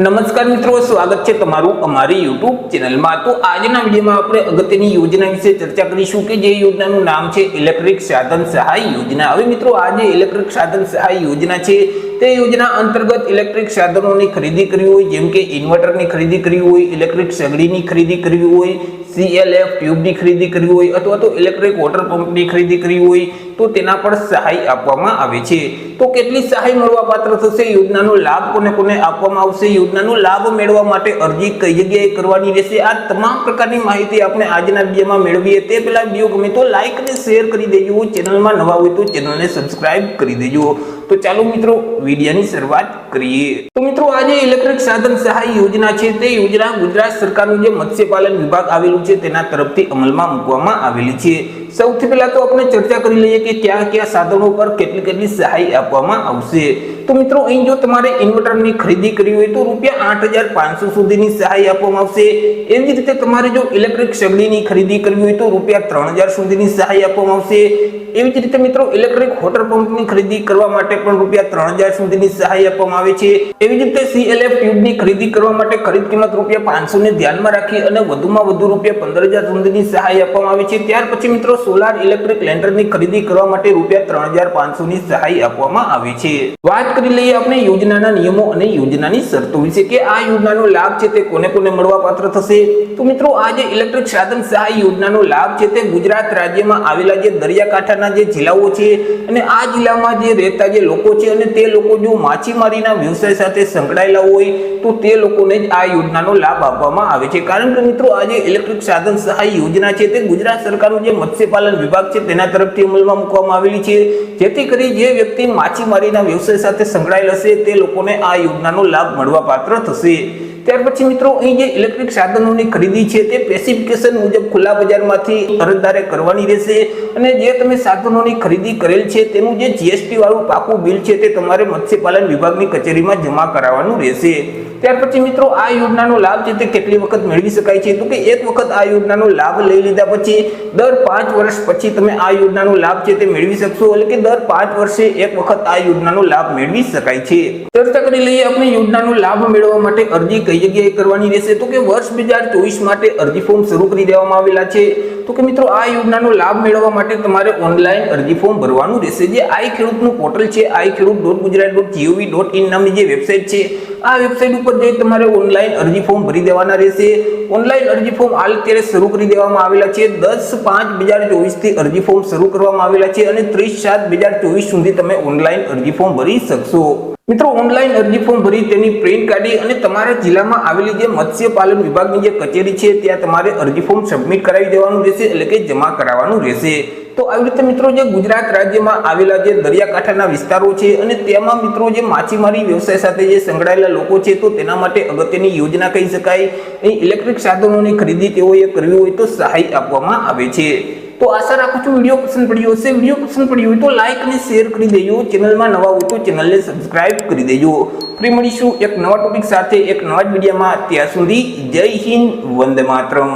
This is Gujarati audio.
નમસ્કાર મિત્રો, સ્વાગત છે તમારું અમારી YouTube ચેનલમાં। તો આજના વિડીયોમાં આપણે અગત્યની યોજના વિશે ચર્ચા કરીશું કે જે યોજનાનું નામ છે ઇલેક્ટ્રિક સાધન સહાય યોજના। હવે મિત્રો, આ જે ઇલેક્ટ્રિક સાધન સહાય યોજના છે તે યોજના અંતર્ગત ઇલેક્ટ્રિક સાધનોની ખરીદી કરવી હોય, જેમ કે ઇન્વર્ટરની ખરીદી કરવી હોય, ઇલેક્ટ્રિક સગડીની ખરીદી કરવી હોય, CLF ટ્યુબની ખરીદી કરવી હોય અથવા તો ઇલેક્ટ્રિક વોટર પંપની ખરીદી કરવી હોય તો તેના પર સહાય આપવામાં આવે છે। તો કેટલી સહાય મળવા પાત્ર થશે, યોજનાનો લાભ કોને કોને આપવામાં આવશે, યોજનાનો લાભ મેળવવા માટે અરજી કઈ જગ્યાએ કરવાની રહેશે, આ તમામ પ્રકારની માહિતી આપણે આજના વિડીયોમાં મેળવીએ તે પહેલા વિડીયો ગમે તો લાઈક અને શેર કરી દેજો, ચેનલમાં નવા હોય તો ચેનલને સબસ્ક્રાઇબ કરી દેજો। તો ચાલો મિત્રો, વિડીયોની શરૂઆત કરીએ। તો મિત્રો, આ જે ઇલેક્ટ્રિક સાધન સહાય યોજના છે તે યોજના ગુજરાત સરકારનું જે મત્સ્યપાલન વિભાગ આવેલું છે તેના તરફથી અમલમાં મૂકવામાં આવેલી છે। સૌથી પહેલા તો આપણે ચર્ચા કરી લઈએ કે કયા કયા સાધનો પર કેટલી કેટલી સહાય આપવામાં આવશે। તો મિત્રો, અહીં જો તમારે ઇન્વર્ટરની ખરીદી કરવી હોય તો ₹8,500 સુધીની સહાય આપવામાં આવશે। એવી જ રીતે તમારે જો ઇલેક્ટ્રિક સગડીની ખરીદી કરવી હોય તો ₹3,000 સુધીની સહાય આપવામાં આવશે। એવી જ રીતે મિત્રો, ઇલેક્ટ્રિક વોટર પંપની ખરીદી કરવા માટે પણ ₹3,000 સુધીની સહાય આપવામાં આવે છે। એવી જ રીતે CLF ટ્યુબની ખરીદી કરવા માટે ખરીદ કિંમત ₹500 ને ધ્યાનમાં રાખી અને વધુમાં વધુ ₹15,000 સુધીની સહાય આપવામાં આવે છે। ત્યાર પછી મિત્રો, સોલાર ઇલેક્ટ્રિક લેન્ડરની ખરીદી કરવા માટે ₹3,500 ની સહાય આપવામાં આવે છે। વાત કરી લઈએ આપણે યોજનાના નિયમો અને યોજનાની શરતો વિશે કે આ યોજનાનો લાભ છે તે કોને કોને મળવા પાત્ર થશે। તો મિત્રો, આ જે ઇલેક્ટ્રિક સાધન સહાય યોજનાનો લાભ છે તે ગુજરાત રાજ્યમાં આવેલા જે દરિયાકાંઠાના જે જિલ્લાઓ છે અને આ જિલ્લામાં જે રહેતા જે લોકો છે અને તે લોકો જો માછીમારીના વ્યવસાય સાથે સંકળાયેલા હોય તો તે લોકોને જ આ યોજનાનો લાભ આપવામાં આવે છે। કારણ કે મિત્રો, આ જે ઇલેક્ટ્રિક સાધન સહાય યોજના છે તે ગુજરાત સરકારનું જે મત્સ્યપાલન વિભાગ છે તેના તરફથી અમલમાં મૂકવામાં આવેલી છે, જેથી કરી જે વ્યક્તિ માછીમારીના વ્યવસાય સાથે સંકળાયેલ હશે તે લોકોને આ યોજનાનો લાભ મળવા પાત્ર થશે। ત્યાર પછી મિત્રો, અહીં જે ઇલેક્ટ્રિક સાધનોની ખરીદી છે તે સ્પેસિફિકેશન મુજબ ખુલ્લા બજારમાંથી અરજદારે કરવાની રહેશે અને જે તમે સાધનોની ખરીદી કરેલ છે તેનું જે GST વાળું પાકું બિલ છે તે તમારે મત્સ્યપાલન વિભાગની કચેરીમાં જમા કરાવવાનું રહેશે। ત્યાર પછી મિત્રો, આ યોજનાનો લાભ છે તે કેટલી વખત મેળવી શકાય છે તો કે એક વખત આ યોજનાનો લાભ લઈ લીધા પછી દર 5 વર્ષ પછી તમે આ યોજનાનો લાભ છે તે મેળવી શકશો, એટલે કે દર 5 વર્ષે એક વખત આ યોજનાનો લાભ મેળવી શકાય છે। ચર્ચા કરી લઈએ આપણે યોજનાનો લાભ મેળવવા માટે અરજી કઈ જગ્યાએ કરવાની રહેશે તો કે વર્ષ 2024 માટે અરજી ફોર્મ શરૂ કરી દેવામાં આવેલા છે। તો કે મિત્રો, આ યોજનાનો લાભ મેળવવા માટે તમારે ઓનલાઈન અરજી ફોર્મ ભરવાનું રહેશે। જે આઈ ખેડૂતનું પોર્ટલ છે, iKhedoot.gujarat.gov.in નામની જે વેબસાઇટ છે, આ વેબસાઇટ ઉપર જઈ તમારે ઓનલાઈન અરજી ફોર્મ ભરી દેવાના રહેશે। ઓનલાઈન અરજી ફોર્મ હાલ અત્યારે શરૂ કરી દેવામાં આવેલા છે। 10/5/2024 થી અરજી ફોર્મ શરૂ કરવામાં આવેલા છે અને 30/7/2024 સુધી તમે ઓનલાઈન અરજી ફોર્મ ભરી શકશો। મિત્રો, ઓનલાઈન અરજી ફોર્મ ભરી તેની પ્રિન્ટ કાઢી અને તમારા જિલ્લામાં આવેલી જે મત્સ્યપાલન વિભાગની જે કચેરી છે ત્યાં તમારે અરજી ફોર્મ સબમિટ કરાવી દેવાનું રહેશે, એટલે કે જમા કરાવવાનું રહેશે। તો આવી રીતે મિત્રો, જે ગુજરાત રાજ્યમાં આવેલા જે દરિયાકાંઠાના વિસ્તારો છે અને તેમાં મિત્રો જે માછીમારી વ્યવસાય સાથે જે સંકળાયેલા લોકો છે તો તેના માટે અગત્યની યોજના કહી શકાય। અહીં ઇલેક્ટ્રિક સાધનોની ખરીદી તેઓએ કરવી હોય તો સહાય આપવામાં આવે છે। તો આશા રાખું છું વિડીયો પસંદ પડ્યો હશે। વિડીયો પસંદ પડ્યો હોય તો લાઈક અને શેર કરી દેજો, ચેનલમાં નવા હોય તો ચેનલને સબસ્ક્રાઇબ કરી દેજો। ફરી મળીશું એક નવા ટોપિક સાથે એક નવા જ વિડીયોમાં। ત્યાં સુધી જય હિન્દ, વંદે માતરમ।